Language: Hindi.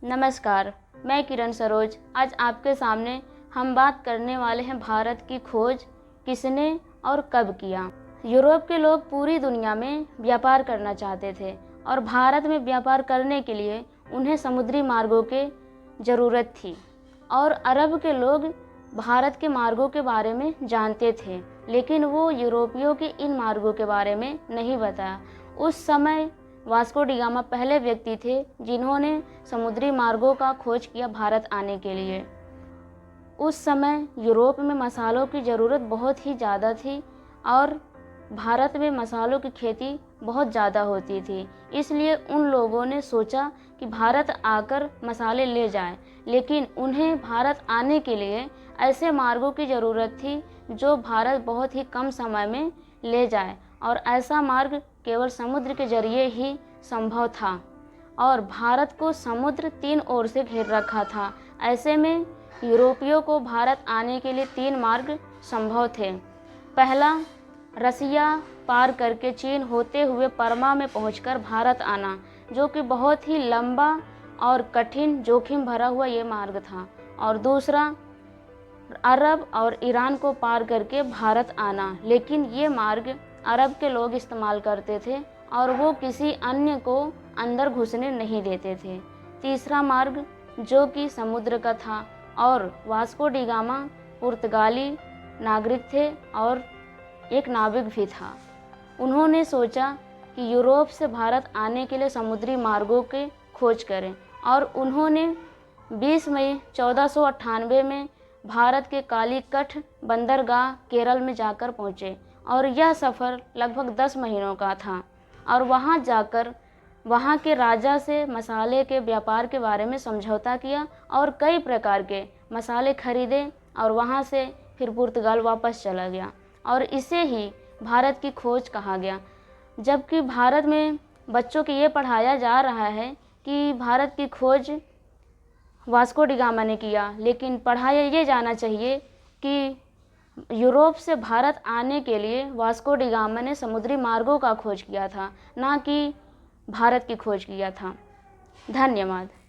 नमस्कार, मैं किरण सरोज। आज आपके सामने हम बात करने वाले हैं भारत की खोज किसने और कब किया। यूरोप के लोग पूरी दुनिया में व्यापार करना चाहते थे और भारत में व्यापार करने के लिए उन्हें समुद्री मार्गों की ज़रूरत थी और अरब के लोग भारत के मार्गों के बारे में जानते थे, लेकिन वो यूरोपियों के इन मार्गों के बारे में नहीं बताया। उस समय वास्को डी गामा पहले व्यक्ति थे जिन्होंने समुद्री मार्गों का खोज किया भारत आने के लिए। उस समय यूरोप में मसालों की ज़रूरत बहुत ही ज़्यादा थी और भारत में मसालों की खेती बहुत ज़्यादा होती थी, इसलिए उन लोगों ने सोचा कि भारत आकर मसाले ले जाएं, लेकिन उन्हें भारत आने के लिए ऐसे मार्गों की ज़रूरत थी जो भारत बहुत ही कम समय में ले जाए और ऐसा मार्ग केवल समुद्र के जरिए ही संभव था और भारत को समुद्र 3 ओर से घेर रखा था। ऐसे में यूरोपियों को भारत आने के लिए 3 मार्ग संभव थे। पहला, रसिया पार करके चीन होते हुए परमा में पहुंचकर भारत आना, जो कि बहुत ही लंबा और कठिन जोखिम भरा हुआ ये मार्ग था। और दूसरा, अरब और ईरान को पार करके भारत आना, लेकिन ये मार्ग अरब के लोग इस्तेमाल करते थे और वो किसी अन्य को अंदर घुसने नहीं देते थे। तीसरा मार्ग जो कि समुद्र का था और वास्को डी गामा पुर्तगाली नागरिक थे और एक नाविक भी था। उन्होंने सोचा कि यूरोप से भारत आने के लिए समुद्री मार्गों की खोज करें और उन्होंने 20 मई 1498 में भारत के कालीकट बंदरगाह केरल में जाकर पहुँचे और यह सफ़र लगभग 10 महीनों का था और वहाँ जाकर वहाँ के राजा से मसाले के व्यापार के बारे में समझौता किया और कई प्रकार के मसाले खरीदे और वहाँ से फिर पुर्तगाल वापस चला गया और इसे ही भारत की खोज कहा गया। जबकि भारत में बच्चों को ये पढ़ाया जा रहा है कि भारत की खोज वास्को डी गामा ने किया, लेकिन पढ़ाया ये जाना चाहिए कि यूरोप से भारत आने के लिए वास्को डी गामा ने समुद्री मार्गों का खोज किया था, ना कि भारत की खोज किया था। धन्यवाद।